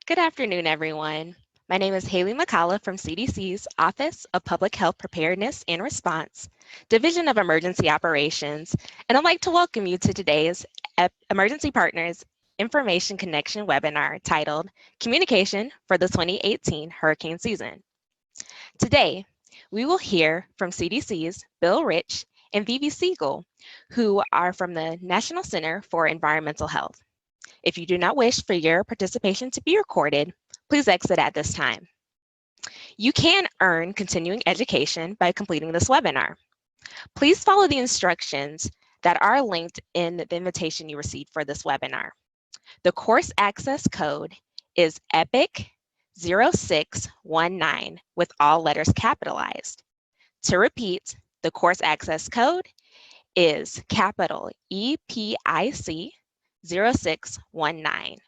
Good afternoon, everyone. My name is Haley McCullough from CDC's Office of Public Health Preparedness and Response, Division of Emergency Operations, and I'd like to welcome you to today's Emergency Partners Information Connection webinar titled Communication for the 2018 Hurricane Season. Today, we will hear from CDC's Bill Rich and Vivi Siegel, who are from the National Center for Environmental Health. If you do not wish for your participation to be recorded, please exit at this time. You can earn continuing education by completing this webinar. Please follow the instructions that are linked in the invitation you received for this webinar. The course access code is EPIC0619 with all letters capitalized. To repeat, the course access code is capital EPIC 0619.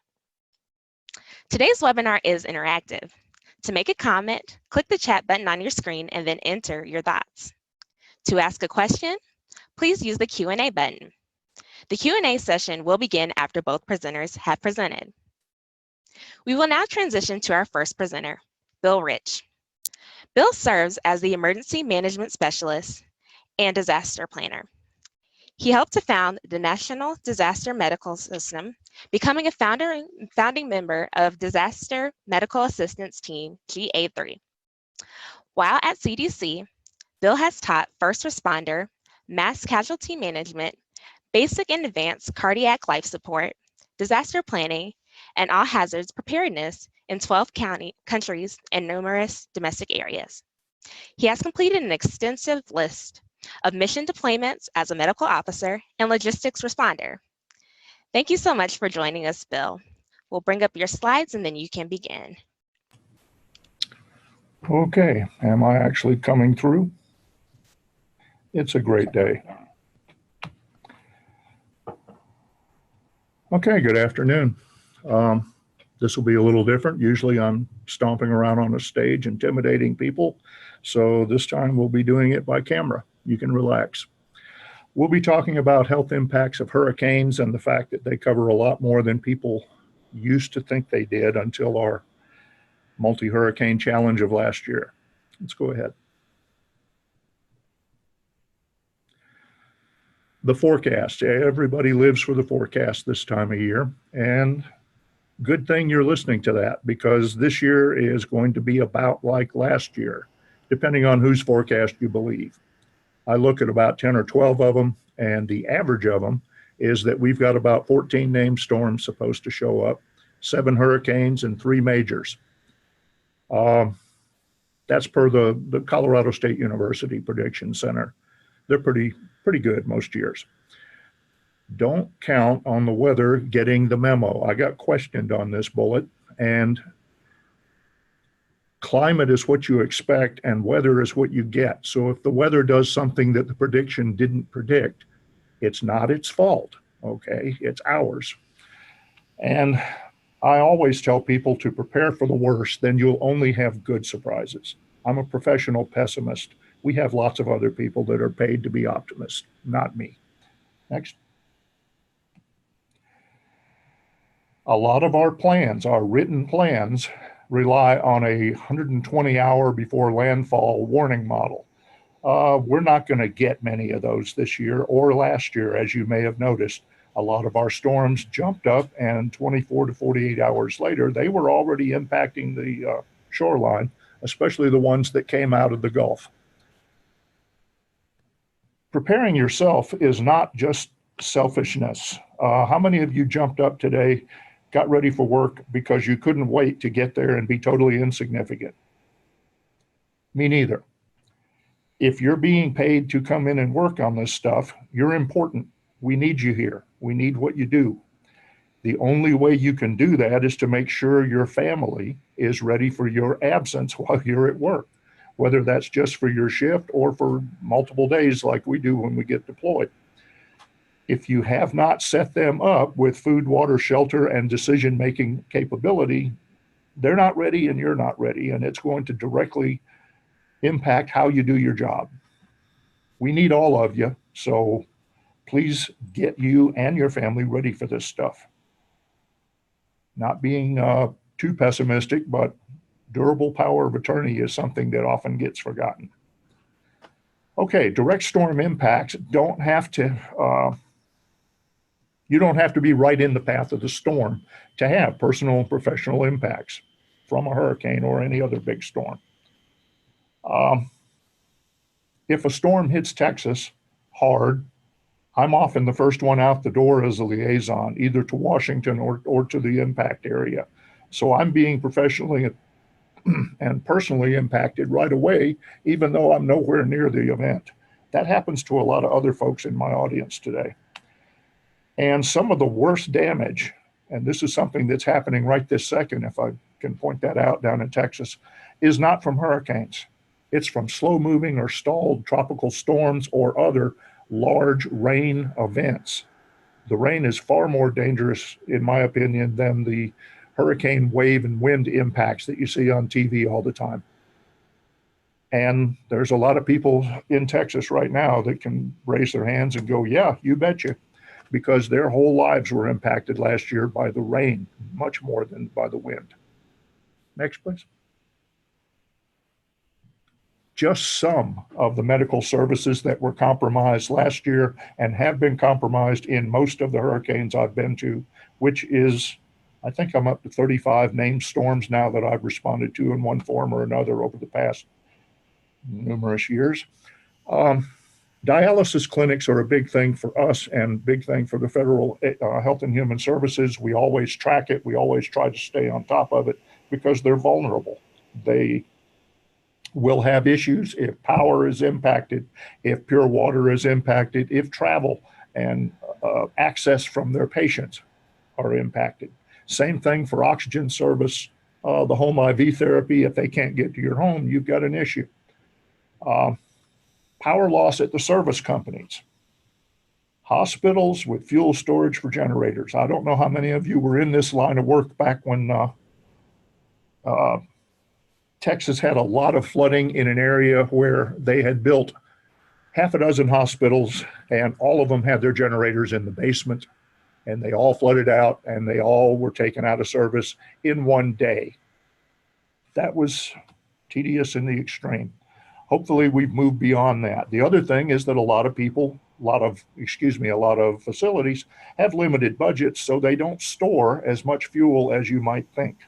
Today's webinar is interactive. To make a comment, click the chat button on your screen and then enter your thoughts. To ask a question, please use the Q&A button. The Q&A session will begin after both presenters have presented. We will now transition to our first presenter, Bill Rich. Bill serves as the Emergency Management Specialist and Disaster Planner. He helped to found the National Disaster Medical System, becoming a founding member of Disaster Medical Assistance Team, GA3. While at CDC, Bill has taught first responder, mass casualty management, basic and advanced cardiac life support, disaster planning, and all hazards preparedness in 12 countries and numerous domestic areas. He has completed an extensive list of mission deployments as a medical officer and logistics responder. Thank you so much for joining us, Bill. We'll bring up your slides and then you can begin. Okay, am I actually coming through? It's a great day. Okay, good afternoon. This will be a little different. Usually I'm stomping around on a stage, intimidating people. So this time we'll be doing it by camera. You can relax. We'll be talking about health impacts of hurricanes and the fact that they cover a lot more than people used to think they did until our multi-hurricane challenge of last year. Let's go ahead. The forecast. Everybody lives for the forecast this time of year, and good thing you're listening to that, because this year is going to be about like last year, depending on whose forecast you believe. I look at about 10 or 12 of them, and the average of them is that we've got about 14 named storms supposed to show up, 7 hurricanes and 3 majors. That's per the Colorado State University Prediction Center. They're pretty good most years. Don't count on the weather getting the memo. I got questioned on this bullet, and climate is what you expect and weather is what you get. So if the weather does something that the prediction didn't predict, it's not its fault, okay? It's ours. And I always tell people to prepare for the worst, then you'll only have good surprises. I'm a professional pessimist. We have lots of other people that are paid to be optimists, not me. Next. A lot of our plans, our written plans, rely on a 120-hour before landfall warning model. We're not going to get many of those this year or last year, as you may have noticed. A lot of our storms jumped up, and 24 to 48 hours later, they were already impacting the shoreline, especially the ones that came out of the Gulf. Preparing yourself is not just selfishness. How many of you jumped up today, got ready for work because you couldn't wait to get there and be totally insignificant? Me neither. If you're being paid to come in and work on this stuff, you're important. We need you here. We need what you do. The only way you can do that is to make sure your family is ready for your absence while you're at work, whether that's just for your shift or for multiple days like we do when we get deployed. If you have not set them up with food, water, shelter, and decision-making capability, they're not ready and you're not ready, and it's going to directly impact how you do your job. We need all of you, so please get you and your family ready for this stuff. Not being too pessimistic, but durable power of attorney is something that often gets forgotten. Okay, direct storm impacts don't have to, you don't have to be right in the path of the storm to have personal and professional impacts from a hurricane or any other big storm. If a storm hits Texas hard, I'm often the first one out the door as a liaison, either to Washington or to the impact area. So I'm being professionally and personally impacted right away, even though I'm nowhere near the event. That happens to a lot of other folks in my audience today. And some of the worst damage, and this is something that's happening right this second, if I can point that out down in Texas, is not from hurricanes. It's from slow moving or stalled tropical storms or other large rain events. The rain is far more dangerous, in my opinion, than the hurricane wave and wind impacts that you see on TV all the time. And there's a lot of people in Texas right now that can raise their hands and go, yeah, you betcha, because their whole lives were impacted last year by the rain, much more than by the wind. Next, please. Just some of the medical services that were compromised last year and have been compromised in most of the hurricanes I've been to, which is, I think I'm up to 35 named storms now that I've responded to in one form or another over the past numerous years. Dialysis clinics are a big thing for us and big thing for the federal Health and Human Services. We always track it. We always try to stay on top of it because they're vulnerable. They will have issues if power is impacted, if pure water is impacted, if travel and access from their patients are impacted. Same thing for oxygen service, the home IV therapy. If they can't get to your home, you've got an issue. Power loss at the service companies. Hospitals with fuel storage for generators. I don't know how many of you were in this line of work back when Texas had a lot of flooding in an area where they had built half a dozen hospitals and all of them had their generators in the basement and they all flooded out and they all were taken out of service in one day. That was tedious in the extreme. Hopefully we've moved beyond that. The other thing is that a lot of facilities have limited budgets, so they don't store as much fuel as you might think.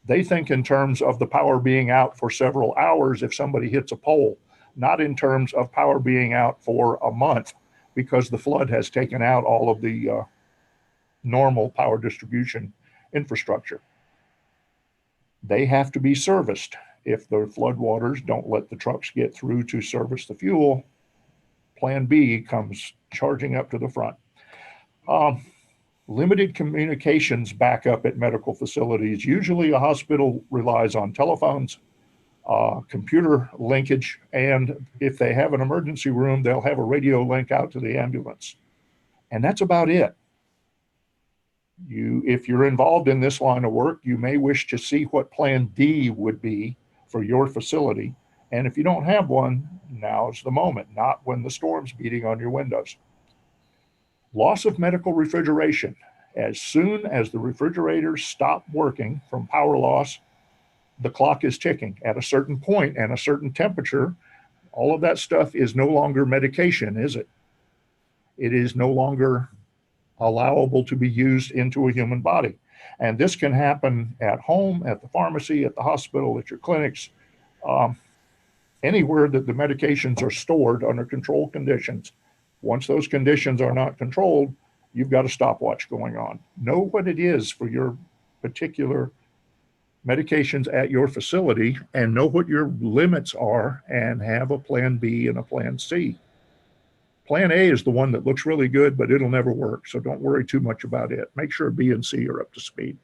They think in terms of the power being out for several hours if somebody hits a pole, not in terms of power being out for a month because the flood has taken out all of the normal power distribution infrastructure. They have to be serviced. If the floodwaters don't let the trucks get through to service the fuel, Plan B comes charging up to the front. Limited communications backup at medical facilities. Usually a hospital relies on telephones, computer linkage, and if they have an emergency room, they'll have a radio link out to the ambulance. And that's about it. If you're involved in this line of work, you may wish to see what Plan D would be for your facility. And if you don't have one, now's the moment, not when the storm's beating on your windows. Loss of medical refrigeration. As soon as the refrigerators stop working from power loss, the clock is ticking. At a certain point and a certain temperature, all of that stuff is no longer medication, is it? It is no longer allowable to be used into a human body. And this can happen at home, at the pharmacy, at the hospital, at your clinics, anywhere that the medications are stored under controlled conditions. Once those conditions are not controlled, you've got a stopwatch going on. Know what it is for your particular medications at your facility and know what your limits are and have a Plan B and a Plan C. Plan A is the one that looks really good, but it'll never work. So don't worry too much about it. Make sure B and C are up to speed.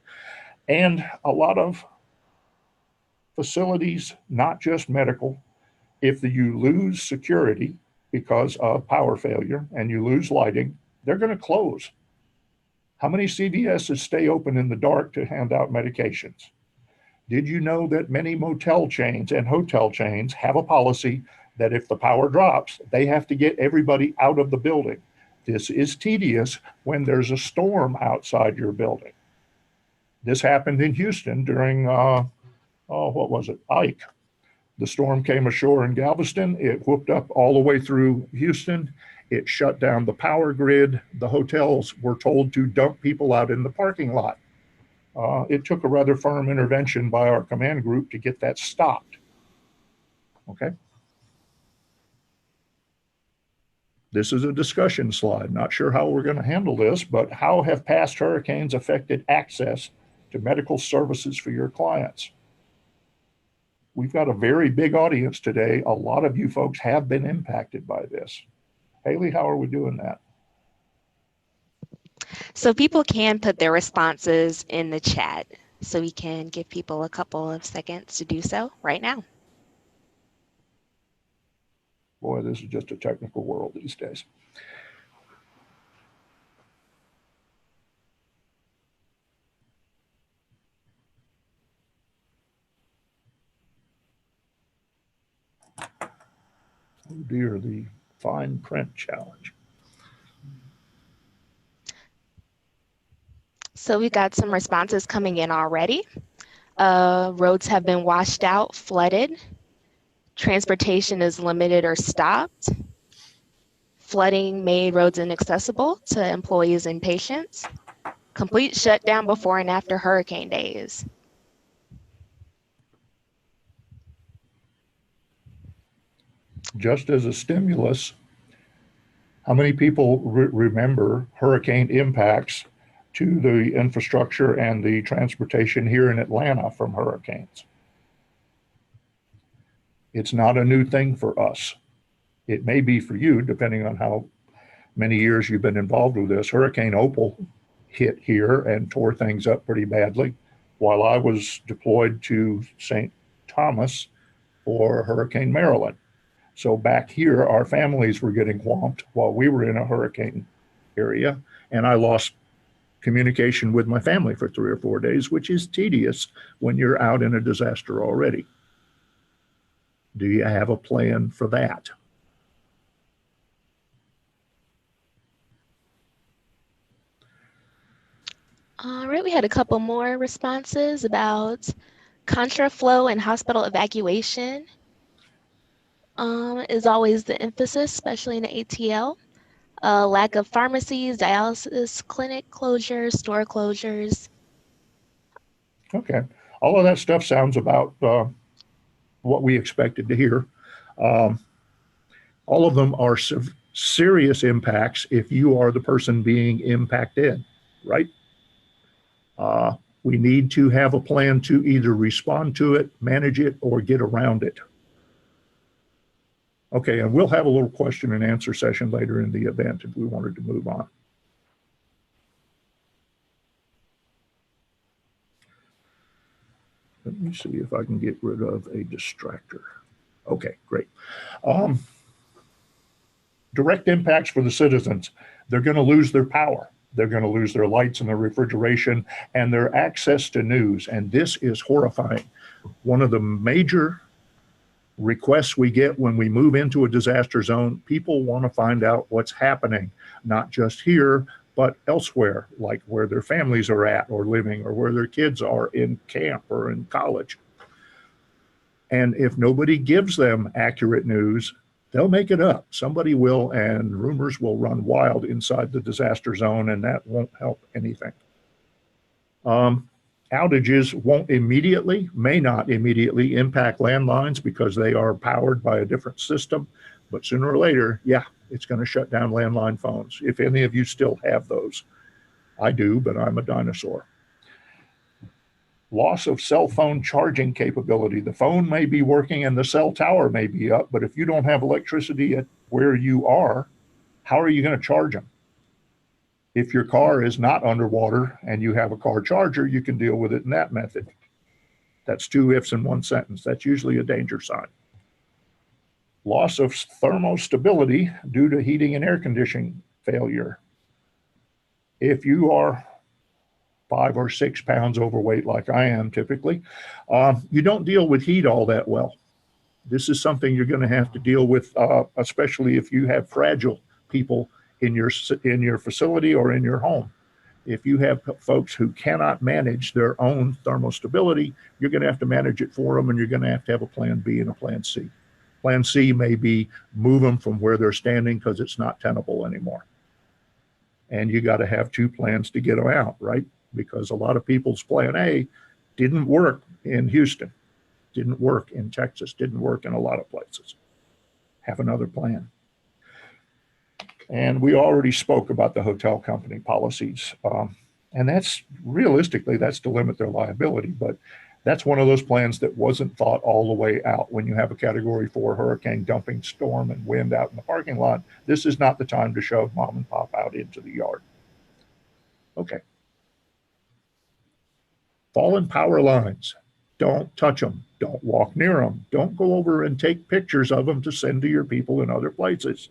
And a lot of facilities, not just medical, if you lose security because of power failure and you lose lighting, they're going to close. How many CVSs stay open in the dark to hand out medications? Did you know that many motel chains and hotel chains have a policy that if the power drops, they have to get everybody out of the building? This is tedious when there's a storm outside your building. This happened in Houston during, what was it, Ike. The storm came ashore in Galveston. It whooped up all the way through Houston. It shut down the power grid. The hotels were told to dump people out in the parking lot. It took a rather firm intervention by our command group to get that stopped. Okay. This is a discussion slide. Not sure how we're going to handle this, but how have past hurricanes affected access to medical services for your clients? We've got a very big audience today. A lot of you folks have been impacted by this. Haley, how are we doing that? So people can put their responses in the chat. So we can give people a couple of seconds to do so right now. Boy, this is just a technical world these days. Oh dear, the fine print challenge. So we got some responses coming in already. Roads have been washed out, flooded. Transportation is limited or stopped. Flooding made roads inaccessible to employees and patients. Complete shutdown before and after hurricane days. Just as a stimulus, how many people remember hurricane impacts to the infrastructure and the transportation here in Atlanta from hurricanes? It's not a new thing for us. It may be for you, depending on how many years you've been involved with this. Hurricane Opal hit here and tore things up pretty badly while I was deployed to St. Thomas for Hurricane Maryland. So back here, our families were getting whomped while we were in a hurricane area, and I lost communication with my family for 3 or 4 days, which is tedious when you're out in a disaster already. Do you have a plan for that? All right, we had a couple more responses about contraflow and hospital evacuation. Is always the emphasis, especially in the ATL. Lack of pharmacies, dialysis clinic closures, store closures. Okay, all of that stuff sounds about what we expected to hear. All of them are serious impacts if you are the person being impacted, right? We need to have a plan to either respond to it, manage it, or get around it. Okay, and we'll have a little question and answer session later in the event if we wanted to move on. Let me see if I can get rid of a distractor. Okay, great. Direct impacts for the citizens. They're going to lose their power. They're going to lose their lights and their refrigeration and their access to news. And this is horrifying. One of the major requests we get when we move into a disaster zone, people want to find out what's happening, not just here, but elsewhere, like where their families are at or living, or where their kids are in camp or in college. And if nobody gives them accurate news, they'll make it up. Somebody will, and rumors will run wild inside the disaster zone, and that won't help anything. Outages may not immediately impact landlines because they are powered by a different system, but sooner or later, yeah, it's going to shut down landline phones. If any of you still have those. I do, but I'm a dinosaur. Loss of cell phone charging capability. The phone may be working and the cell tower may be up, but if you don't have electricity at where you are, how are you going to charge them? If your car is not underwater and you have a car charger, you can deal with it in that method. That's 2 ifs in 1 sentence. That's usually a danger sign. Loss of thermostability due to heating and air conditioning failure. If you are 5 or 6 pounds overweight, like I am typically, you don't deal with heat all that well. This is something you're going to have to deal with, especially if you have fragile people in your facility or in your home. If you have folks who cannot manage their own thermostability, you're going to have to manage it for them, and you're going to have a plan B and a plan C. Plan C may be move them from where they're standing because it's not tenable anymore. And you got to have two plans to get them out, right? Because a lot of people's plan A didn't work in Houston, didn't work in Texas, didn't work in a lot of places. Have another plan. And we already spoke about the hotel company policies. And that's realistically, that's to limit their liability. But that's one of those plans that wasn't thought all the way out. When you have a Category 4 hurricane dumping storm and wind out in the parking lot, this is not the time to shove mom and pop out into the yard. Okay. Fallen power lines. Don't touch them. Don't walk near them. Don't go over and take pictures of them to send to your people in other places.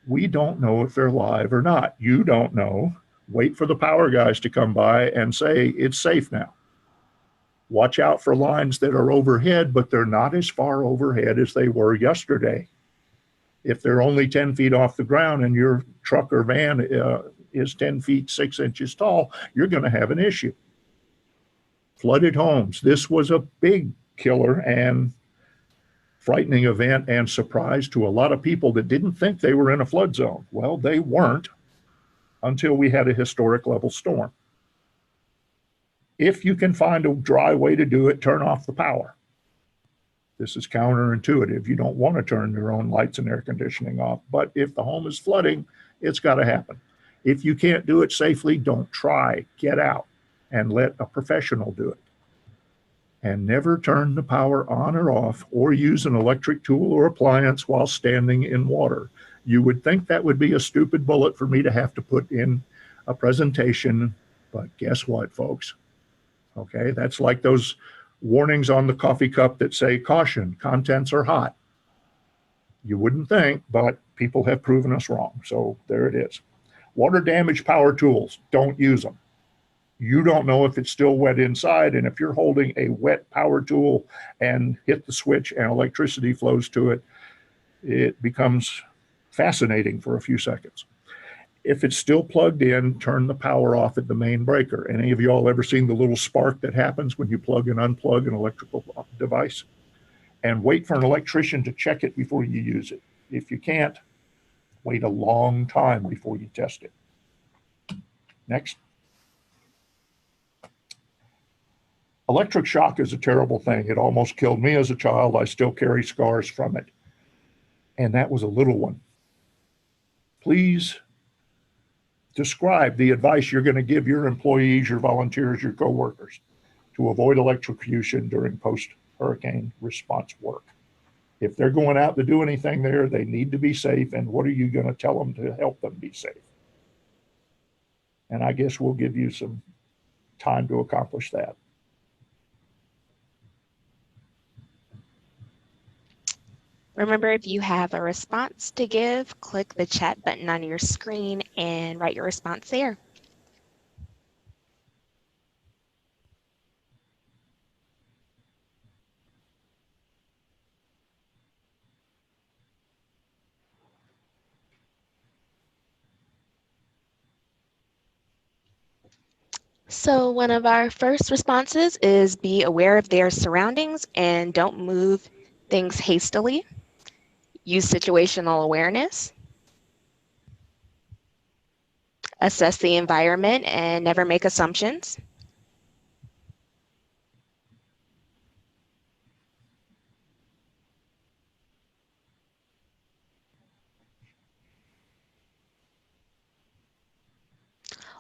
We don't know if they're live or not. You don't know. Wait for the power guys to come by and say, it's safe now. Watch out for lines that are overhead, but they're not as far overhead as they were yesterday. If they're only 10 feet off the ground and your truck or van is 10 feet, 6 inches tall, you're going to have an issue. Flooded homes. This was a big killer and frightening event and surprise to a lot of people that didn't think they were in a flood zone. Well, they weren't until we had a historic level storm. If you can find a dry way to do it, turn off the power. This is counterintuitive. You don't want to turn your own lights and air conditioning off, but if the home is flooding, it's got to happen. If you can't do it safely, don't try. Get out and let a professional do it. And never turn the power on or off or use an electric tool or appliance while standing in water. You would think that would be a stupid bullet for me to have to put in a presentation, but guess what, folks? Okay, that's like those warnings on the coffee cup that say, caution, contents are hot. You wouldn't think, but people have proven us wrong. So there it is. Water damage power tools, don't use them. You don't know if it's still wet inside. And if you're holding a wet power tool and hit the switch and electricity flows to it, it becomes fascinating for a few seconds. If it's still plugged in, turn the power off at the main breaker. Any of y'all ever seen the little spark that happens when you plug and unplug an electrical device? And wait for an electrician to check it before you use it. If you can't, wait a long time before you test it. Next. Electric shock is a terrible thing. It almost killed me as a child. I still carry scars from it. And that was a little one. Please describe the advice you're going to give your employees, your volunteers, your coworkers to avoid electrocution during post-hurricane response work. If they're going out to do anything there, they need to be safe. And what are you going to tell them to help them be safe? And I guess we'll give you some time to accomplish that. Remember, if you have a response to give, click the chat button on your screen and write your response there. So one of our first responses is be aware of their surroundings and don't move things hastily. Use situational awareness. Assess the environment and never make assumptions.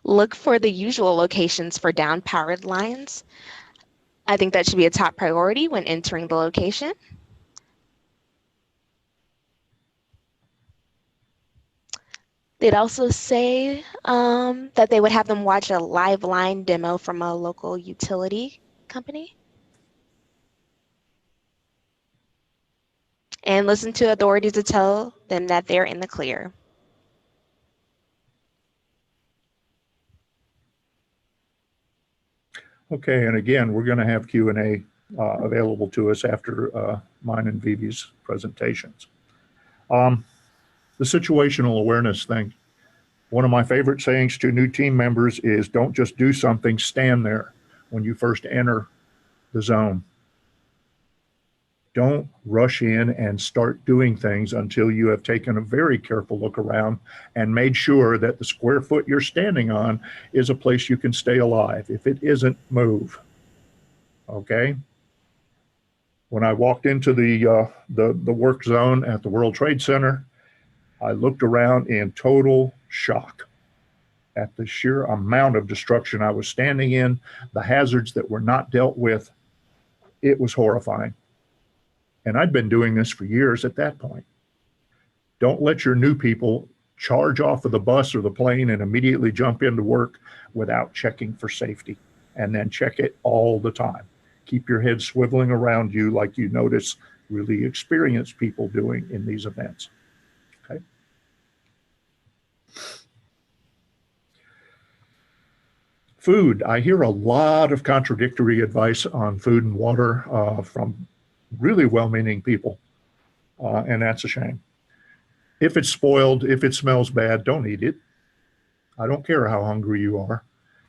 Look for the usual locations for down powered lines. I think that should be a top priority when entering the location. They'd also say that they would have them watch a live line demo from a local utility company. And listen to authorities to tell them that they're in the clear. Okay, and again, we're going to have Q&A available to us after mine and Vivi's presentations. The situational awareness thing. One of my favorite sayings to new team members is don't just do something, stand there when you first enter the zone. Don't rush in and start doing things until you have taken a very careful look around and made sure that the square foot you're standing on is a place you can stay alive. If it isn't, move. Okay? When I walked into the work zone at the World Trade Center, I looked around in total shock at the sheer amount of destruction I was standing in, the hazards that were not dealt with. It was horrifying. And I'd been doing this for years at that point. Don't let your new people charge off of the bus or the plane and immediately jump into work without checking for safety. And then check it all the time. Keep your head swiveling around you like you notice really experienced people doing in these events. Okay. Food. I hear a lot of contradictory advice on food and water from really well-meaning people, and that's a shame. If it's spoiled, if it smells bad, don't eat it. I don't care how hungry you are.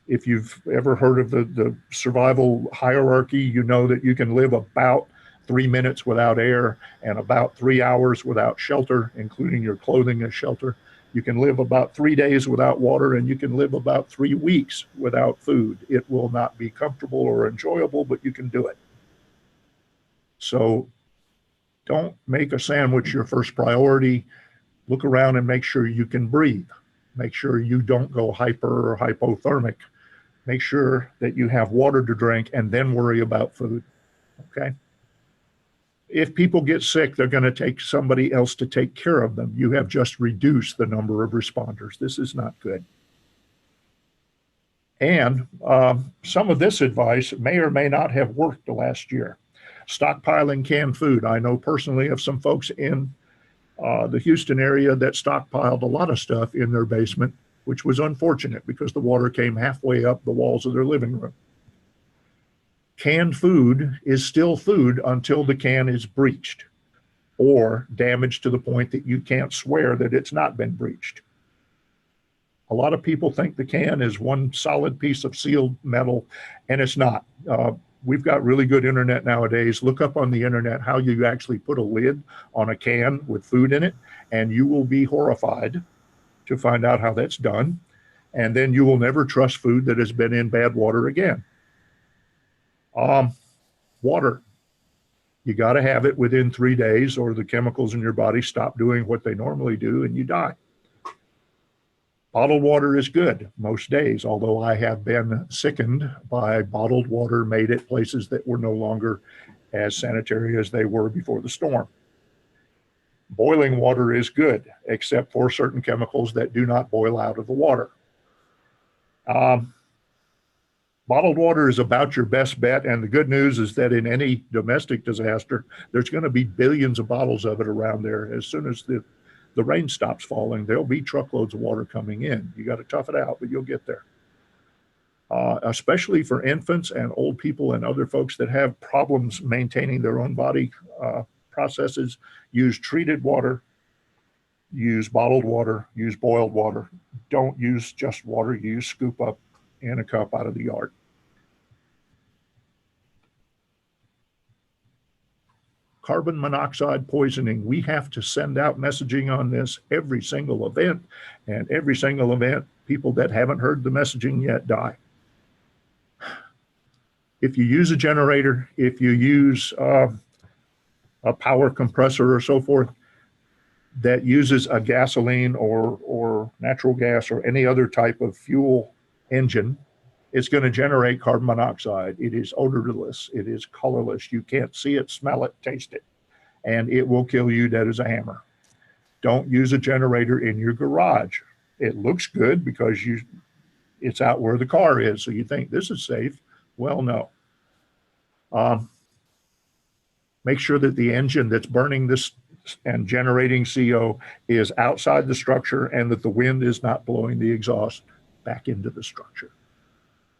If you've ever heard of the survival hierarchy, you know that you can live about 3 minutes without air and about 3 hours without shelter, including your clothing as shelter. You can live about 3 days without water, and you can live about 3 weeks without food. It will not be comfortable or enjoyable, but you can do it. So don't make a sandwich your first priority. Look around and make sure you can breathe. Make sure you don't go hyper or hypothermic. Make sure that you have water to drink and then worry about food. Okay? If people get sick, they're going to take somebody else to take care of them. You have just reduced the number of responders. This is not good. And some of this advice may or may not have worked the last year. Stockpiling canned food. I know personally of some folks in the Houston area that stockpiled a lot of stuff in their basement, which was unfortunate because the water came halfway up the walls of their living room. Canned food is still food until the can is breached or damaged to the point that you can't swear that it's not been breached. A lot of people think the can is one solid piece of sealed metal, and it's not. We've got really good internet nowadays. Look up on the internet how you actually put a lid on a can with food in it, and you will be horrified to find out how that's done. And then you will never trust food that has been in bad water again. Water. You got to have it within 3 days or the chemicals in your body stop doing what they normally do and you die. Bottled water is good most days, although I have been sickened by bottled water made at places that were no longer as sanitary as they were before the storm. Boiling water is good, except for certain chemicals that do not boil out of the water. Bottled water is about your best bet, and the good news is that in any domestic disaster, there's going to be billions of bottles of it around there. As soon as the rain stops falling, there'll be truckloads of water coming in. You got to tough it out, but you'll get there. Especially for infants and old people and other folks that have problems maintaining their own body processes, use treated water, use bottled water, use boiled water. Don't use just water you scoop up in a cup out of the yard. Carbon monoxide poisoning. We have to send out messaging on this every single event, and every single event, people that haven't heard the messaging yet die. If you use a generator, if you use a power compressor or so forth that uses a gasoline or natural gas or any other type of fuel engine, it's going to generate carbon monoxide. It is odorless. It is colorless. You can't see it, smell it, taste it, and it will kill you dead as a hammer. Don't use a generator in your garage. It looks good because it's out where the car is, so you think this is safe. Well, no. Make sure that the engine that's burning this and generating CO is outside the structure and that the wind is not blowing the exhaust back into the structure.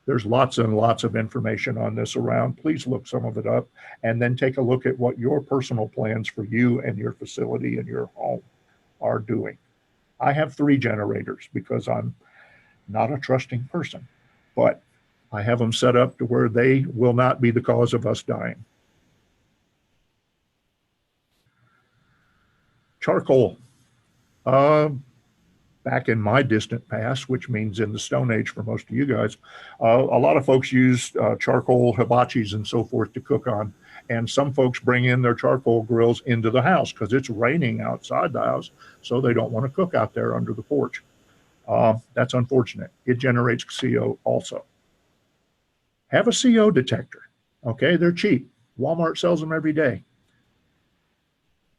There's lots and lots of information on this around. Please look some of it up and then take a look at what your personal plans for you and your facility and your home are doing. I have 3 generators because I'm not a trusting person, but I have them set up to where they will not be the cause of us dying. Charcoal. Back in my distant past, which means in the Stone Age for most of you guys, a lot of folks use charcoal hibachis and so forth to cook on. And some folks bring in their charcoal grills into the house because it's raining outside the house, so they don't want to cook out there under the porch. That's unfortunate. It generates CO also. Have a CO detector. Okay, they're cheap. Walmart sells them every day.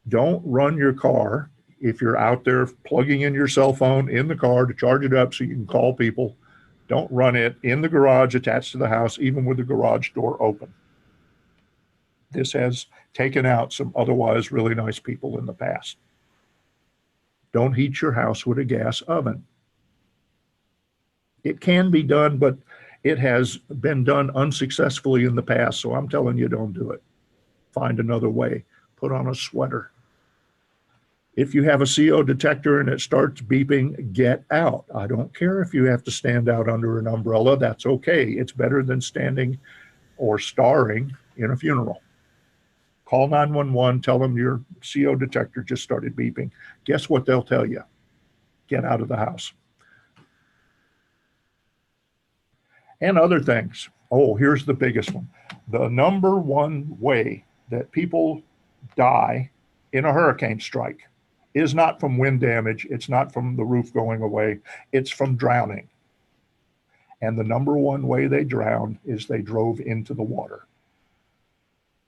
Don't run your car if you're out there plugging in your cell phone in the car to charge it up so you can call people. Don't run it in the garage attached to the house, even with the garage door open. This has taken out some otherwise really nice people in the past. Don't heat your house with a gas oven. It can be done, but it has been done unsuccessfully in the past, so I'm telling you, don't do it. Find another way. Put on a sweater. If you have a CO detector and it starts beeping, get out. I don't care if you have to stand out under an umbrella. That's okay. It's better than standing or starring in a funeral. Call 911, tell them your CO detector just started beeping. Guess what they'll tell you? Get out of the house. And other things. Oh, here's the biggest one. The number one way that people die in a hurricane strike is not from wind damage. It's not from the roof going away. It's from drowning. And the number one way they drown is they drove into the water.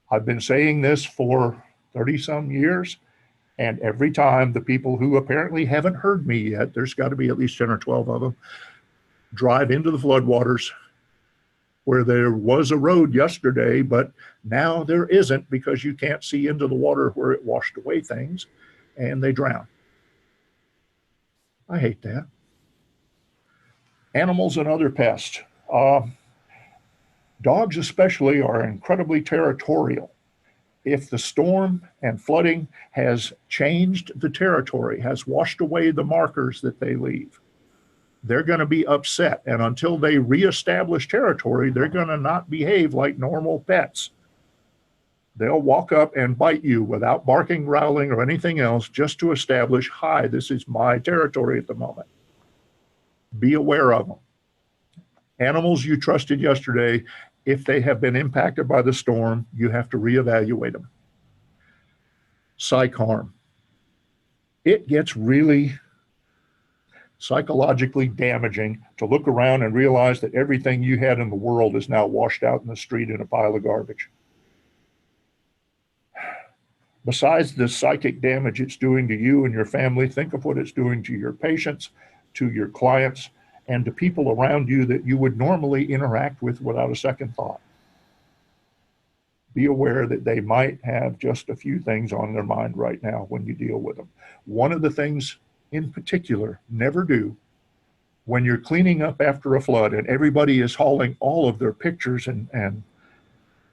I've been saying this for 30 some years. And every time the people who apparently haven't heard me yet, there's got to be at least 10 or 12 of them, drive into the floodwaters where there was a road yesterday, but now there isn't because you can't see into the water where it washed away things, and they drown. I hate that. Animals and other pests. Dogs especially are incredibly territorial. If the storm and flooding has changed the territory, has washed away the markers that they leave, they're going to be upset. And until they reestablish territory, they're going to not behave like normal pets. They'll walk up and bite you without barking, growling, or anything else just to establish, hi, this is my territory at the moment. Be aware of them. Animals you trusted yesterday, if they have been impacted by the storm, you have to reevaluate them. Psych harm. It gets really psychologically damaging to look around and realize that everything you had in the world is now washed out in the street in a pile of garbage. Besides the psychic damage it's doing to you and your family, think of what it's doing to your patients, to your clients, and to people around you that you would normally interact with without a second thought. Be aware that they might have just a few things on their mind right now when you deal with them. One of the things in particular, never do when you're cleaning up after a flood and everybody is hauling all of their pictures and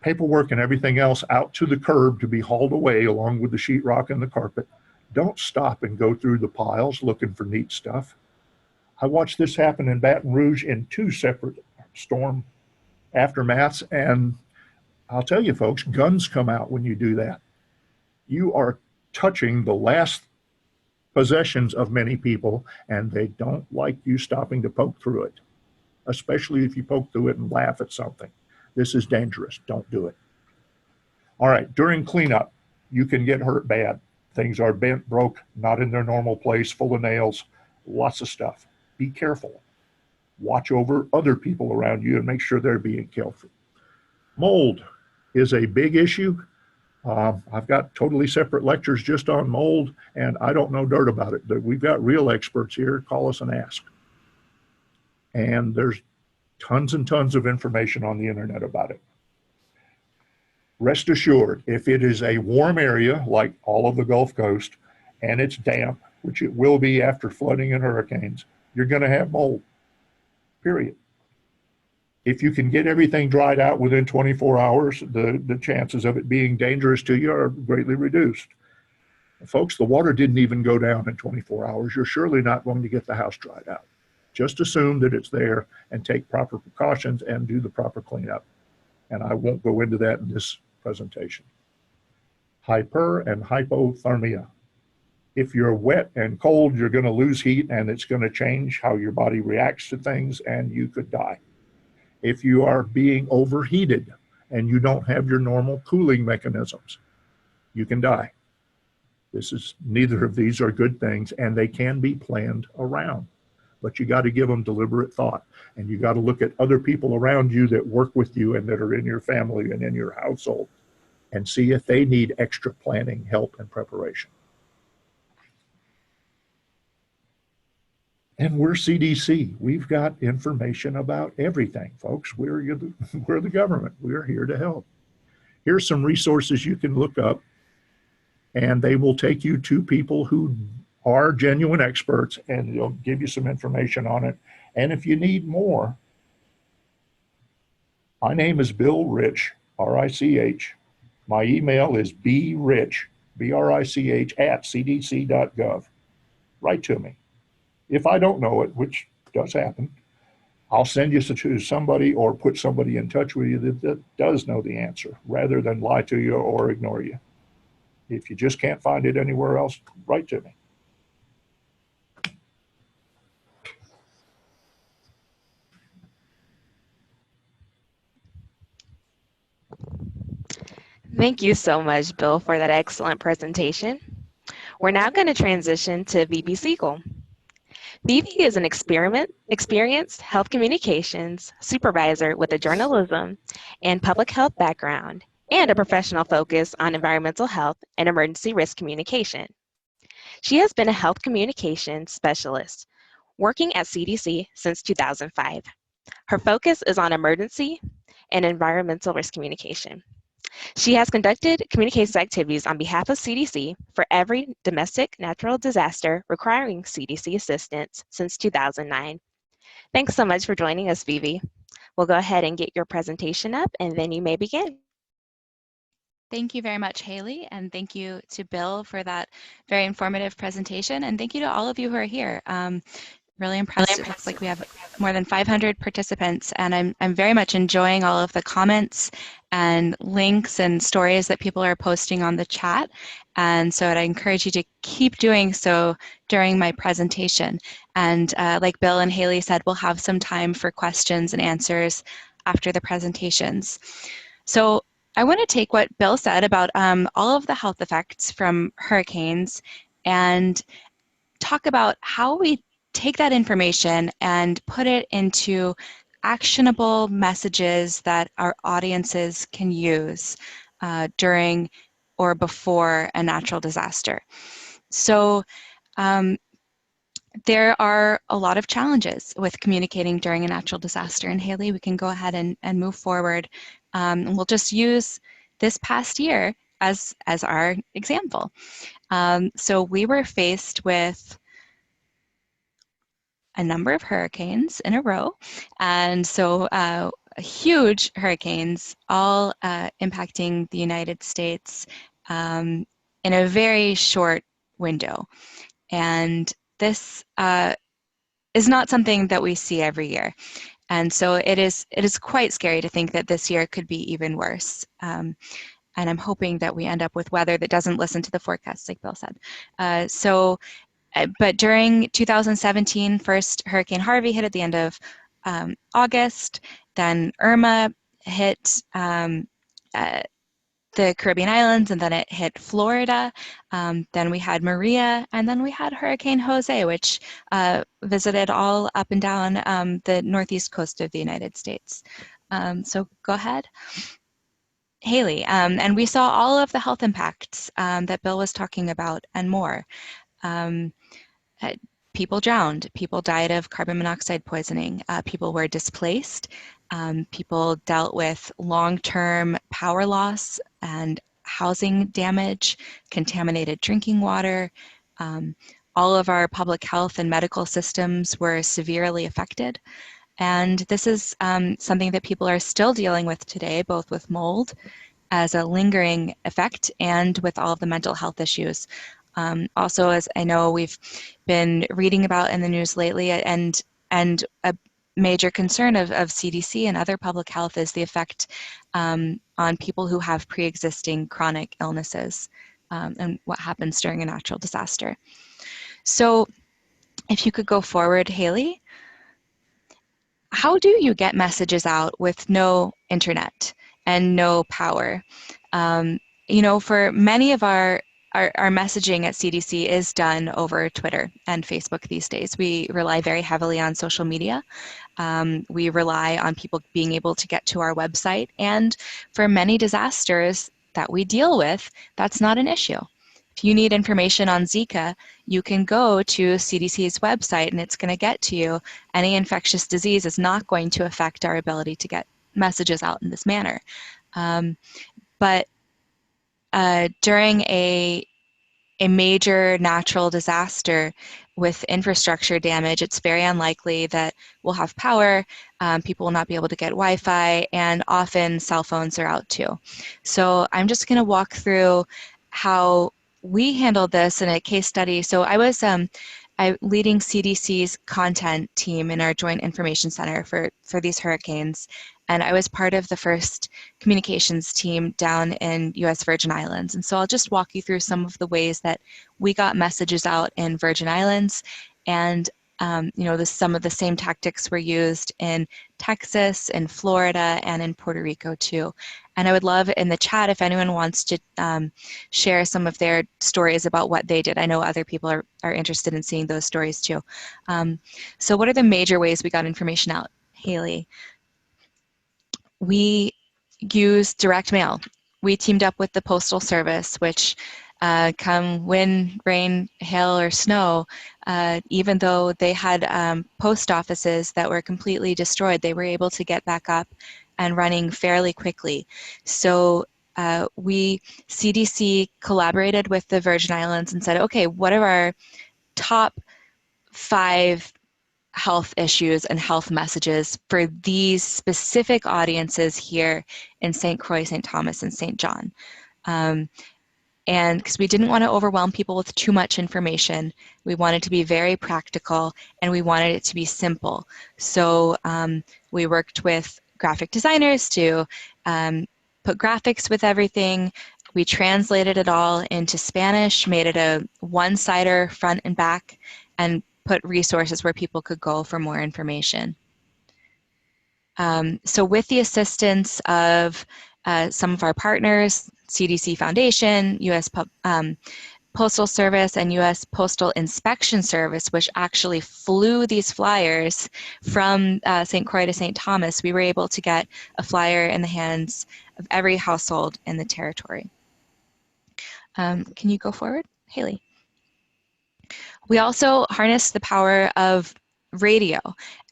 paperwork and everything else out to the curb to be hauled away along with the sheetrock and the carpet. Don't stop and go through the piles looking for neat stuff. I watched this happen in Baton Rouge in 2 separate storm aftermaths, and I'll tell you folks, guns come out when you do that. You are touching the last possessions of many people, and they don't like you stopping to poke through it, especially if you poke through it and laugh at something. This is dangerous. Don't do it. All right, during cleanup, you can get hurt bad. Things are bent, broke, not in their normal place, full of nails, lots of stuff. Be careful. Watch over other people around you and make sure they're being careful. Mold is a big issue. I've got totally separate lectures just on mold, and I don't know dirt about it. We've got real experts here. Call us and ask. And there's tons and tons of information on the internet about it. Rest assured, if it is a warm area like all of the Gulf Coast and it's damp, which it will be after flooding and hurricanes, you're going to have mold, period. If you can get everything dried out within 24 hours, the chances of it being dangerous to you are greatly reduced. Folks, the water didn't even go down in 24 hours. You're surely not going to get the house dried out. Just assume that it's there and take proper precautions and do the proper cleanup. And I won't go into that in this presentation. Hyper and hypothermia. If you're wet and cold, you're going to lose heat and it's going to change how your body reacts to things and you could die. If you are being overheated and you don't have your normal cooling mechanisms, you can die. Neither of these are good things, and they can be planned around, but you got to give them deliberate thought, and you got to look at other people around you that work with you and that are in your family and in your household and see if they need extra planning, help, and preparation. And we're CDC. We've got information about everything, folks. We're the government. We're here to help. Here's some resources you can look up, and they will take you to people who are genuine experts, and they'll give you some information on it. And if you need more, my name is Bill Rich, R-I-C-H. My email is brich, B-R-I-C-H, @cdc.gov. Write to me. If I don't know it, which does happen, I'll send you to somebody or put somebody in touch with you that does know the answer, rather than lie to you or ignore you. If you just can't find it anywhere else, write to me. Thank you so much, Bill, for that excellent presentation. We're now going to transition to Vivi Siegel. Vivi is an experienced health communications supervisor with a journalism and public health background and a professional focus on environmental health and emergency risk communication. She has been a health communications specialist working at CDC since 2005. Her focus is on emergency and environmental risk communication. She has conducted communications activities on behalf of CDC for every domestic natural disaster requiring CDC assistance since 2009. Thanks so much for joining us, Vivi. We'll go ahead and get your presentation up, and then you may begin. Thank you very much, Haley, and thank you to Bill for that very informative presentation, and thank you to all of you who are here. Really impressed. It looks like we have more than 500 participants, and I'm very much enjoying all of the comments and links and stories that people are posting on the chat. And so I encourage you to keep doing so during my presentation. And like Bill and Haley said, we'll have some time for questions and answers after the presentations. So I want to take what Bill said about all of the health effects from hurricanes and talk about how we take that information and put it into actionable messages that our audiences can use during or before a natural disaster. So there are a lot of challenges with communicating during a natural disaster. And Haley, we can go ahead and move forward. We'll just use this past year as our example. So we were faced with a number of hurricanes in a row, and so huge hurricanes, all impacting the United States in a very short window. And this is not something that we see every year. And so it is quite scary to think that this year could be even worse. And I'm hoping that we end up with weather that doesn't listen to the forecast, like Bill said. But during 2017, first Hurricane Harvey hit at the end of August, then Irma hit the Caribbean islands, and then it hit Florida. Then we had Maria, and then we had Hurricane Jose, which visited all up and down the northeast coast of the United States. So go ahead. Haley, and we saw all of the health impacts that Bill was talking about and more. People drowned, people died of carbon monoxide poisoning, people were displaced, people dealt with long-term power loss and housing damage, contaminated drinking water. All of our public health and medical systems were severely affected. And this is something that people are still dealing with today, both with mold as a lingering effect and with all of the mental health issues Also, as I know we've been reading about in the news lately, and a major concern of CDC and other public health is the effect on people who have pre-existing chronic illnesses and what happens during a natural disaster. So if you could go forward, Haley, how do you get messages out with no internet and no power? You know, for many of our messaging at CDC is done over Twitter and Facebook these days. We rely very heavily on social media. We rely on people being able to get to our website. And for many disasters that we deal with, that's not an issue. If you need information on Zika, you can go to CDC's website and it's going to get to you. Any infectious disease is not going to affect our ability to get messages out in this manner. But during a major natural disaster with infrastructure damage, it's very unlikely that we'll have power, people will not be able to get Wi-Fi, and often cell phones are out too. So I'm just going to walk through how we handled this in a case study. So I was leading CDC's content team in our Joint Information Center for these hurricanes. And I was part of the first communications team down in US Virgin Islands. And so I'll just walk you through some of the ways that we got messages out in Virgin Islands. And you know, some of the same tactics were used in Texas, in Florida, and in Puerto Rico too. And I would love in the chat if anyone wants to share some of their stories about what they did. I know other people are interested in seeing those stories too. So what are the major ways we got information out, Haley? We used direct mail. We teamed up with the Postal Service, which come wind, rain, hail, or snow, even though they had post offices that were completely destroyed, they were able to get back up and running fairly quickly. So CDC collaborated with the Virgin Islands and said, okay, what are our top 5 health issues and health messages for these specific audiences here in St. Croix, St. Thomas, and St. John. And because we didn't want to overwhelm people with too much information, we wanted to be very practical and we wanted it to be simple. So we worked with graphic designers to put graphics with everything. We translated it all into Spanish, made it a one-sider front and back, and put resources where people could go for more information. So with the assistance of some of our partners, CDC Foundation, US Postal Service, and US Postal Inspection Service, which actually flew these flyers from St. Croix to St. Thomas, we were able to get a flyer in the hands of every household in the territory. Can you go forward, Haley? We also harnessed the power of radio,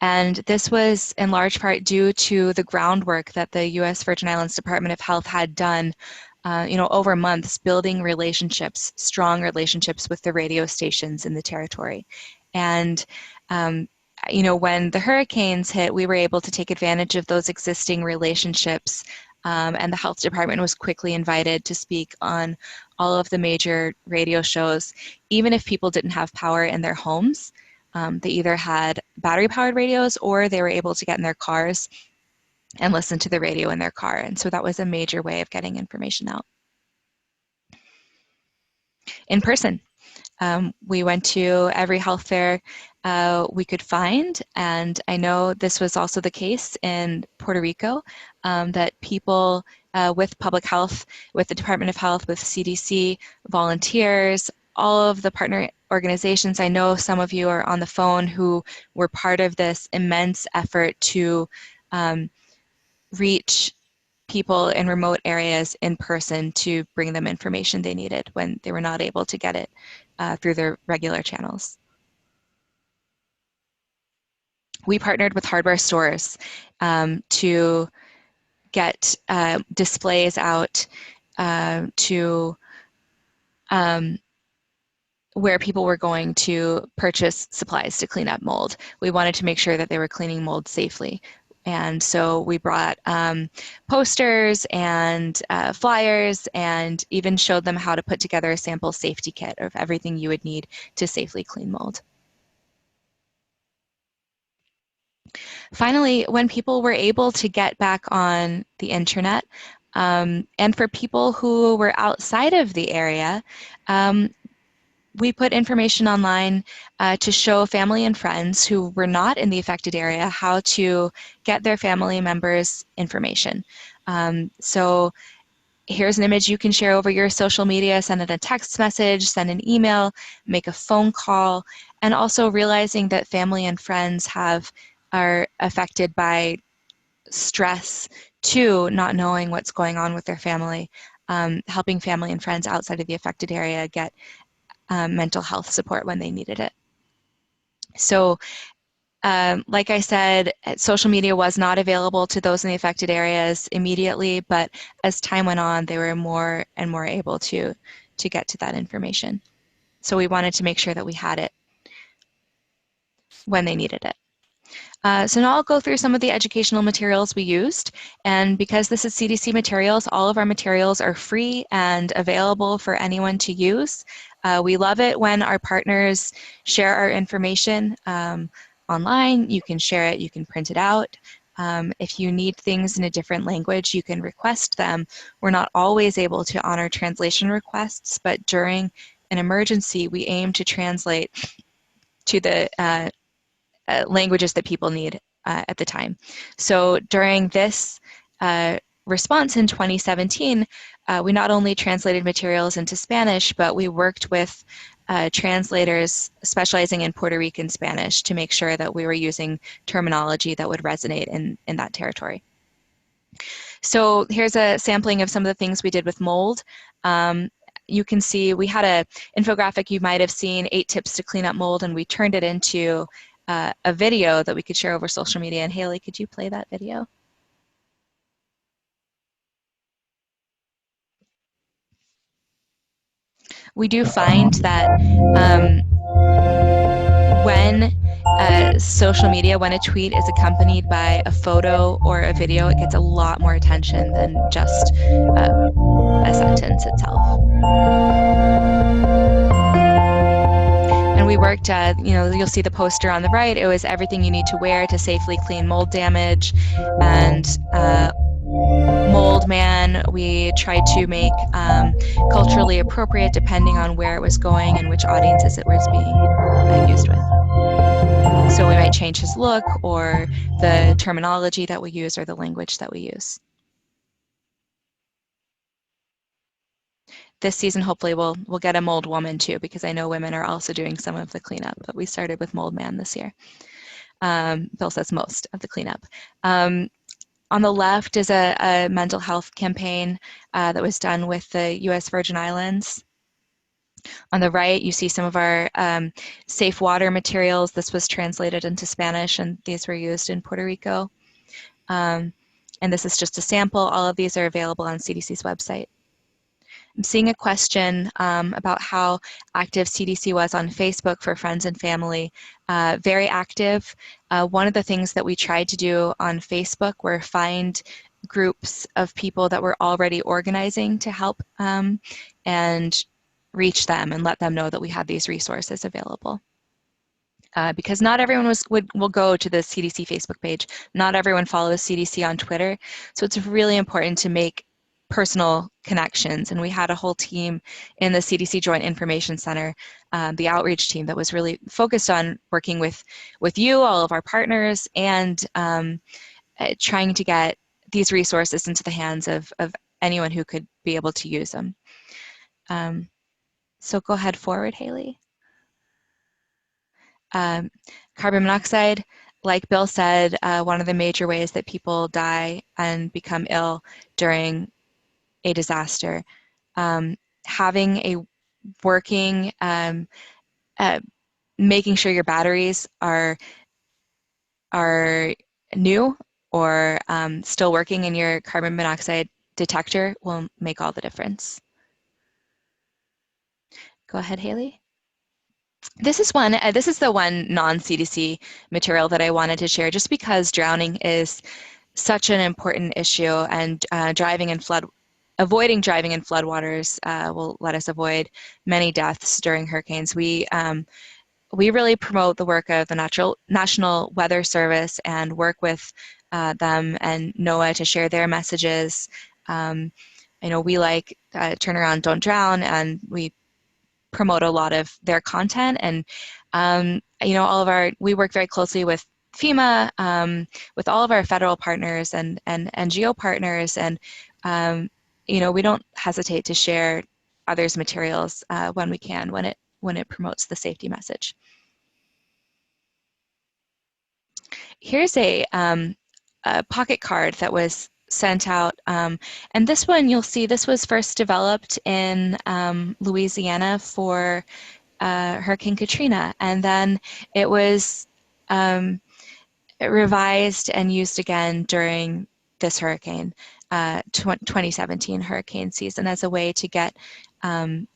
and this was in large part due to the groundwork that the US Virgin Islands Department of Health had done you know, over months, building relationships, strong relationships with the radio stations in the territory. And you know, when the hurricanes hit, we were able to take advantage of those existing relationships, and the health department was quickly invited to speak on all of the major radio shows, even if people didn't have power in their homes. They either had battery-powered radios or they were able to get in their cars and listen to the radio in their car. And so that was a major way of getting information out. In person. We went to every health fair we could find, and I know this was also the case in Puerto Rico, that people with public health, with the Department of Health, with CDC, volunteers, all of the partner organizations, I know some of you are on the phone who were part of this immense effort to reach people in remote areas in person to bring them information they needed when they were not able to get it through their regular channels. We partnered with hardware stores to get displays out to where people were going to purchase supplies to clean up mold. We wanted to make sure that they were cleaning mold safely. And so we brought posters and flyers and even showed them how to put together a sample safety kit of everything you would need to safely clean mold. Finally, when people were able to get back on the internet, and for people who were outside of the area, we put information online to show family and friends who were not in the affected area how to get their family members' information. So here's an image you can share over your social media, send it a text message, send an email, make a phone call, and also realizing that family and friends are affected by stress too, not knowing what's going on with their family, helping family and friends outside of the affected area get mental health support when they needed it. So like I said, social media was not available to those in the affected areas immediately, but as time went on, they were more and more able to get to that information. So we wanted to make sure that we had it when they needed it. So now I'll go through some of the educational materials we used. And because this is CDC materials, all of our materials are free and available for anyone to use. We love it when our partners share our information online. You can share it, you can print it out. If you need things in a different language, you can request them. We're not always able to honor translation requests, but during an emergency, we aim to translate to the languages that people need at the time. So during this response in 2017, we not only translated materials into Spanish, but we worked with translators specializing in Puerto Rican Spanish to make sure that we were using terminology that would resonate in that territory. So here's a sampling of some of the things we did with mold. You can see we had an infographic you might have seen, 8 tips to clean up mold, and we turned it into a video that we could share over social media. And Haley, could you play that video? We do find that when social media, when a tweet is accompanied by a photo or a video, it gets a lot more attention than just a sentence itself. And we worked, you'll see the poster on the right. It was everything you need to wear to safely clean mold damage. And Mold Man, we tried to make culturally appropriate depending on where it was going and which audiences it was being used with. So we might change his look or the terminology that we use or the language that we use. This season, hopefully, we'll get a mold woman too, because I know women are also doing some of the cleanup, but we started with Mold Man this year. Bill says most of the cleanup. On the left is a mental health campaign that was done with the U.S. Virgin Islands. On the right, you see some of our safe water materials. This was translated into Spanish, and these were used in Puerto Rico. And this is just a sample. All of these are available on CDC's website. I'm seeing a question about how active CDC was on Facebook for friends and family. Very active. One of the things that we tried to do on Facebook were find groups of people that were already organizing to help and reach them and let them know that we had these resources available. Because not everyone will go to the CDC Facebook page. Not everyone follows CDC on Twitter. So it's really important to make personal connections. And we had a whole team in the CDC Joint Information Center, the outreach team that was really focused on working with you, all of our partners, and trying to get these resources into the hands of anyone who could be able to use them. So go ahead forward, Haley. Carbon monoxide, like Bill said, one of the major ways that people die and become ill during a disaster. Having a working, making sure your batteries are new or still working in your carbon monoxide detector will make all the difference. Go ahead, Haley. This is the one non-CDC material that I wanted to share, just because drowning is such an important issue, and avoiding driving in floodwaters will let us avoid many deaths during hurricanes. We really promote the work of the National Weather Service and work with them and NOAA to share their messages. I know we like Turn Around, Don't Drown, and we promote a lot of their content. And you know, we work very closely with FEMA, with all of our federal partners and NGO partners, and you know, we don't hesitate to share others' materials when we can, when it promotes the safety message. Here's a pocket card that was sent out, and this one, you'll see, this was first developed in Louisiana for Hurricane Katrina, and then it was revised and used again during this hurricane, 2017 hurricane season, as a way to get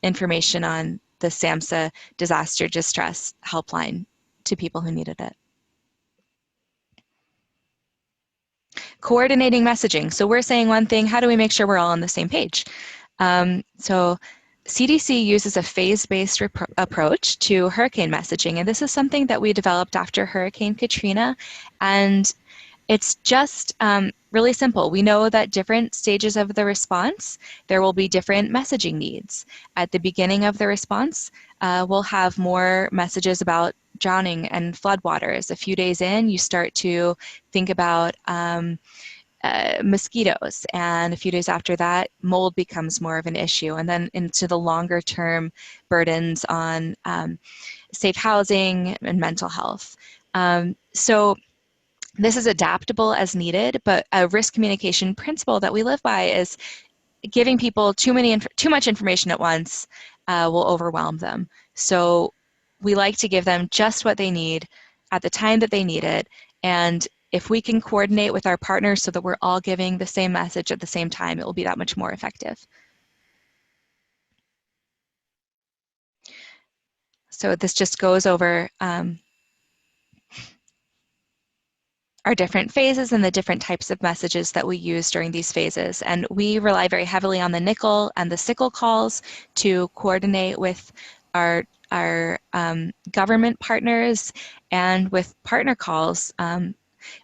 information on the SAMHSA disaster distress helpline to people who needed it. Coordinating messaging. So we're saying one thing, how do we make sure we're all on the same page? So CDC uses a phase-based approach to hurricane messaging, and this is something that we developed after Hurricane Katrina, and it's just really simple. We know that different stages of the response, there will be different messaging needs. At the beginning of the response, we'll have more messages about drowning and floodwaters. A few days in, you start to think about mosquitoes, and a few days after that, mold becomes more of an issue, and then into the longer term burdens on safe housing and mental health. So this is adaptable as needed, but a risk communication principle that we live by is giving people too much information at once will overwhelm them. So we like to give them just what they need at the time that they need it, and if we can coordinate with our partners so that we're all giving the same message at the same time, it will be that much more effective. So this just goes over our different phases and the different types of messages that we use during these phases. And we rely very heavily on the nickel and the sickle calls to coordinate with our government partners, and with partner calls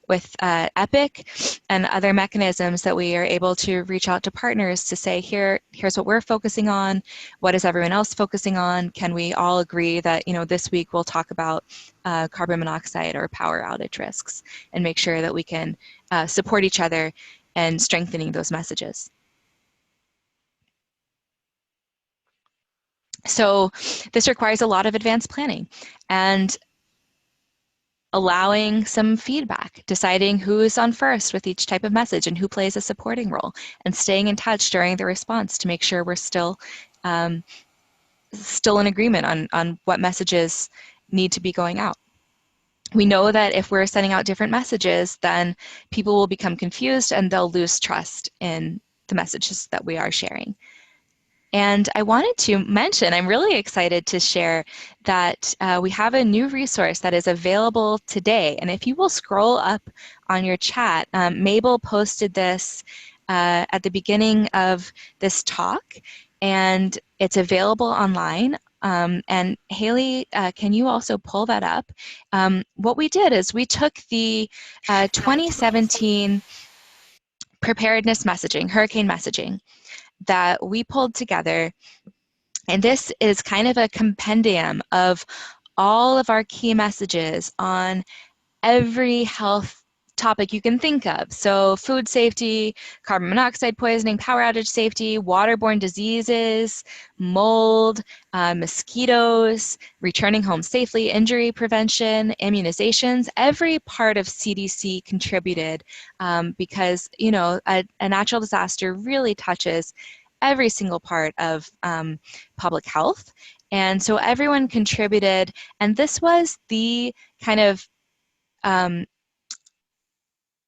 with EPIC and other mechanisms that we are able to reach out to partners to say, here's what we're focusing on, what is everyone else focusing on, can we all agree that, you know, this week we'll talk about carbon monoxide or power outage risks, and make sure that we can support each other and strengthening those messages. So this requires a lot of advanced planning and allowing some feedback, deciding who is on first with each type of message and who plays a supporting role, and staying in touch during the response to make sure we're still in agreement on what messages need to be going out. We know that if we're sending out different messages, then people will become confused and they'll lose trust in the messages that we are sharing. And I wanted to mention, I'm really excited to share that we have a new resource that is available today. And if you will scroll up on your chat, Mabel posted this at the beginning of this talk, and it's available online. And Haley, can you also pull that up? What we did is we took the 2017 preparedness messaging, hurricane messaging, that we pulled together, and this is kind of a compendium of all of our key messages on every health topic you can think of. So food safety, carbon monoxide poisoning, power outage safety, waterborne diseases, mold, mosquitoes, returning home safely, injury prevention, immunizations. Every part of CDC contributed because, you know, a natural disaster really touches every single part of public health. And so everyone contributed, and this was the kind of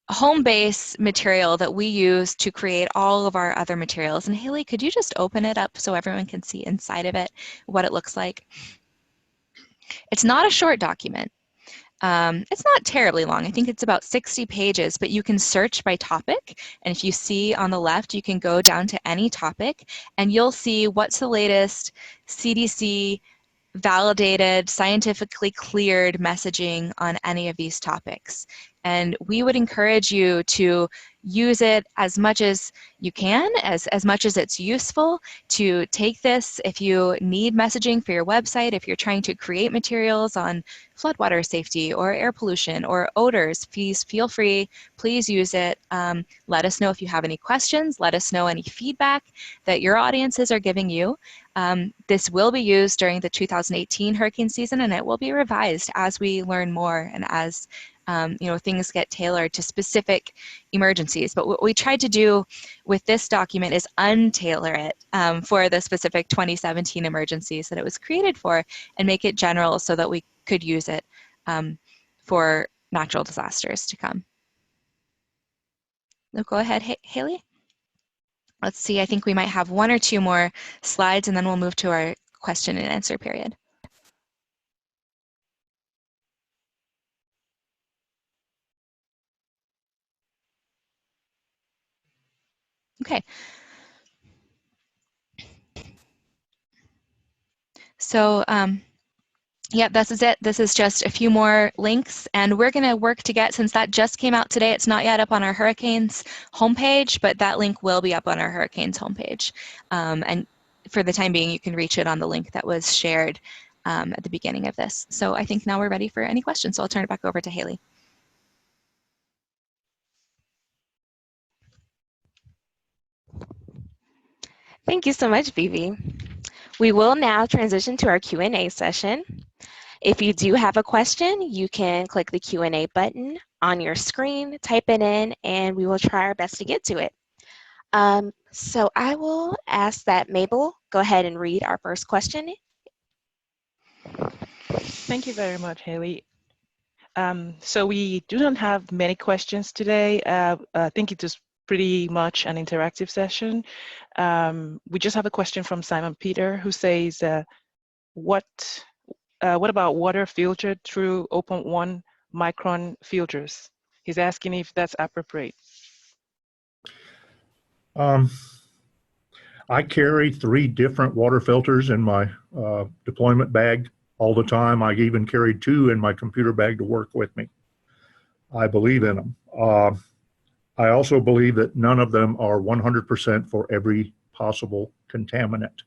home base material that we use to create all of our other materials. And Haley, could you just open it up so everyone can see inside of it what it looks like? It's not a short document. It's not terribly long. I think it's about 60 pages, but you can search by topic. And if you see on the left, you can go down to any topic and you'll see what's the latest CDC validated, scientifically cleared messaging on any of these topics. And we would encourage you to use it as much as you can, as much as it's useful, to take this if you need messaging for your website, if you're trying to create materials on floodwater safety or air pollution or odors, please feel free, please use it. Let us know if you have any questions, let us know any feedback that your audiences are giving you. This will be used during the 2018 hurricane season, and it will be revised as we learn more and as things get tailored to specific emergencies. But what we tried to do with this document is untailor it for the specific 2017 emergencies that it was created for and make it general so that we could use it for natural disasters to come. So go ahead, Haley. Let's see, I think we might have one or two more slides and then we'll move to our question and answer period. Okay. So, yeah, this is it. This is just a few more links, and we're going to work to get, since that just came out today, it's not yet up on our Hurricanes homepage, but that link will be up on our Hurricanes homepage. And for the time being, you can reach it on the link that was shared at the beginning of this. So I think now we're ready for any questions, so I'll turn it back over to Haley. Thank you so much, Vivi. We will now transition to our Q&A session. If you do have a question, you can click the Q&A button on your screen, type it in, and we will try our best to get to it. So I will ask that Mabel go ahead and read our first question. Thank you very much, Haley. So we do not have many questions today. I think it is pretty much an interactive session. We just have a question from Simon Peter who says, what about water filtered through 0.1 micron filters? He's asking if that's appropriate. I carry 3 different water filters in my deployment bag all the time. I even carried 2 in my computer bag to work with me. I believe in them. I also believe that none of them are 100% for every possible contaminant.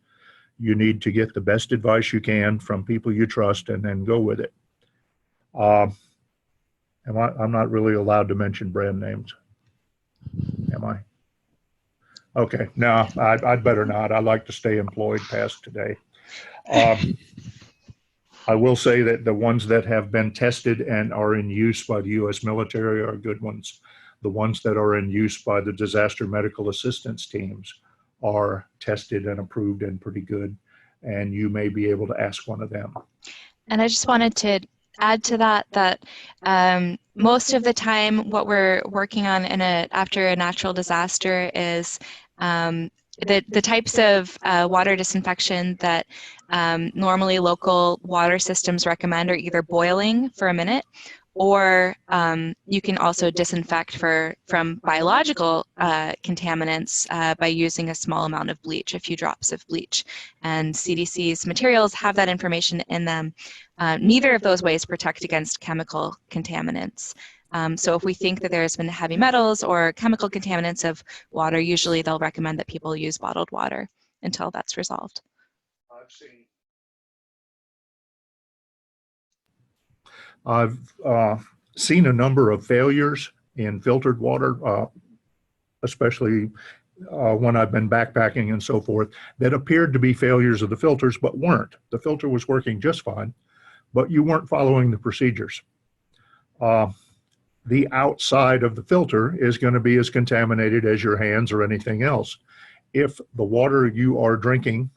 You need to get the best advice you can from people you trust and then go with it. I'm not really allowed to mention brand names, am I? Okay, no, I'd better not. I like to stay employed past today. I will say that the ones that have been tested and are in use by the U.S. military are good ones. The ones that are in use by the disaster medical assistance teams are tested and approved and pretty good, and you may be able to ask one of them. And I just wanted to add to that most of the time what we're working on after a natural disaster is the types of water disinfection that normally local water systems recommend are either boiling for a minute, or you can also disinfect from biological contaminants by using a small amount of bleach, a few drops of bleach. And CDC's materials have that information in them. Neither of those ways protect against chemical contaminants. So if we think that there's been heavy metals or chemical contaminants of water, usually they'll recommend that people use bottled water until that's resolved. I've seen a number of failures in filtered water, especially when I've been backpacking and so forth, that appeared to be failures of the filters, but weren't. The filter was working just fine, but you weren't following the procedures. The outside of the filter is going to be as contaminated as your hands or anything else. If the water you are drinking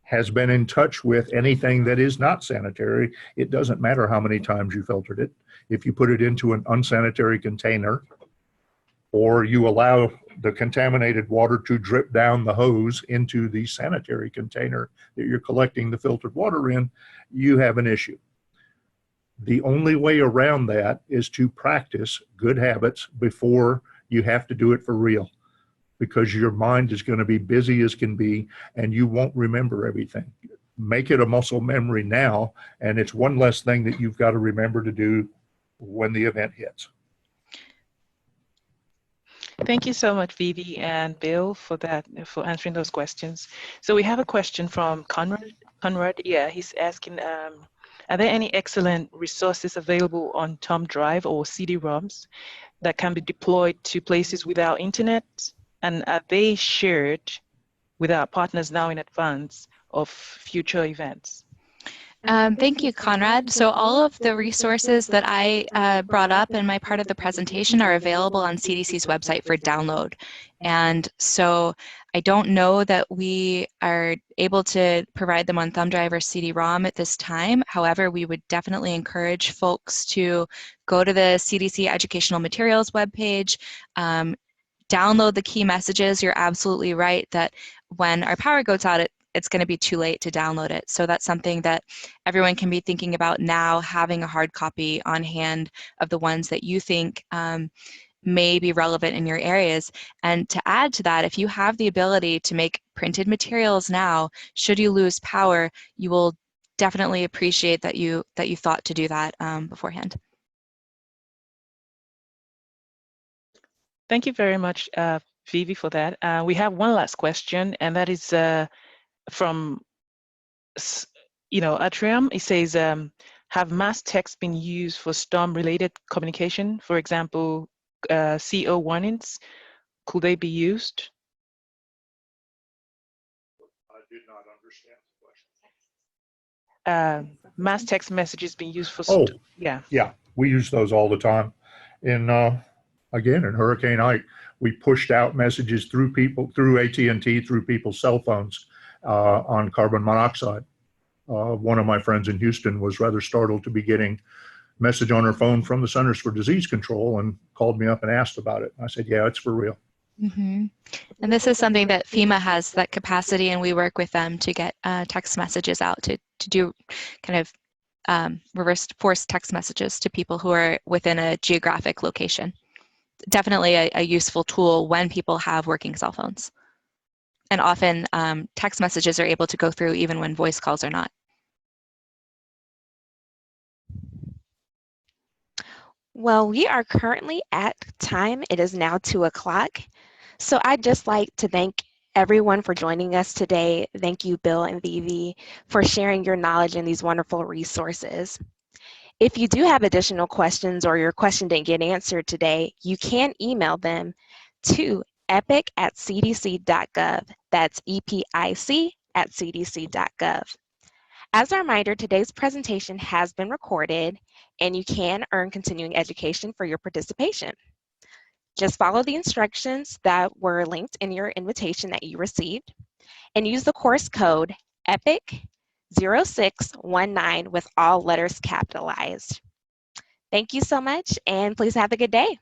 has been in touch with anything that is not sanitary, it doesn't matter how many times you filtered it. If you put it into an unsanitary container, or you allow the contaminated water to drip down the hose into the sanitary container that you're collecting the filtered water in, you have an issue. The only way around that is to practice good habits before you have to do it for real, because your mind is going to be busy as can be and you won't remember everything. Make it a muscle memory now, and it's one less thing that you've got to remember to do when the event hits. Thank you so much, Vivi and Bill, for answering those questions. So we have a question from Conrad. Yeah, he's asking, are there any excellent resources available on Thumb Drive or CD-ROMs that can be deployed to places without internet? And are they shared with our partners now in advance of future events? Thank you, Conrad. So all of the resources that I brought up in my part of the presentation are available on CDC's website for download. And so I don't know that we are able to provide them on thumb drive or CD-ROM at this time. However, we would definitely encourage folks to go to the CDC Educational Materials webpage, download the key messages. You're absolutely right that when our power goes out, it's going to be too late to download it. So that's something that everyone can be thinking about now, having a hard copy on hand of the ones that you think may be relevant in your areas. And to add to that, if you have the ability to make printed materials now, should you lose power, you will definitely appreciate that you thought to do that beforehand. Thank you very much, Vivi, for that. We have one last question, and that is from, Atrium. It says, have mass texts been used for storm-related communication? For example, CO warnings, could they be used? I did not understand the question. Mass text messages being used for, yeah, we use those all the time. Again, in Hurricane Ike, we pushed out messages through AT&T, through people's cell phones on carbon monoxide. One of my friends in Houston was rather startled to be getting a message on her phone from the Centers for Disease Control and called me up and asked about it. I said, yeah, it's for real. Mm-hmm. And this is something that FEMA has that capacity, and we work with them to get text messages out to do kind of reverse force text messages to people who are within a geographic location. Definitely a useful tool when people have working cell phones. And often text messages are able to go through even when voice calls are not. Well, we are currently at time. It is now 2 o'clock. So I'd just like to thank everyone for joining us today. Thank you, Bill and Vivi, for sharing your knowledge in these wonderful resources. If you do have additional questions or your question didn't get answered today, you can email them to epic@cdc.gov. That's EPIC@cdc.gov. As a reminder, today's presentation has been recorded and you can earn continuing education for your participation. Just follow the instructions that were linked in your invitation that you received and use the course code EPIC0619 with all letters capitalized. Thank you so much, and please have a good day.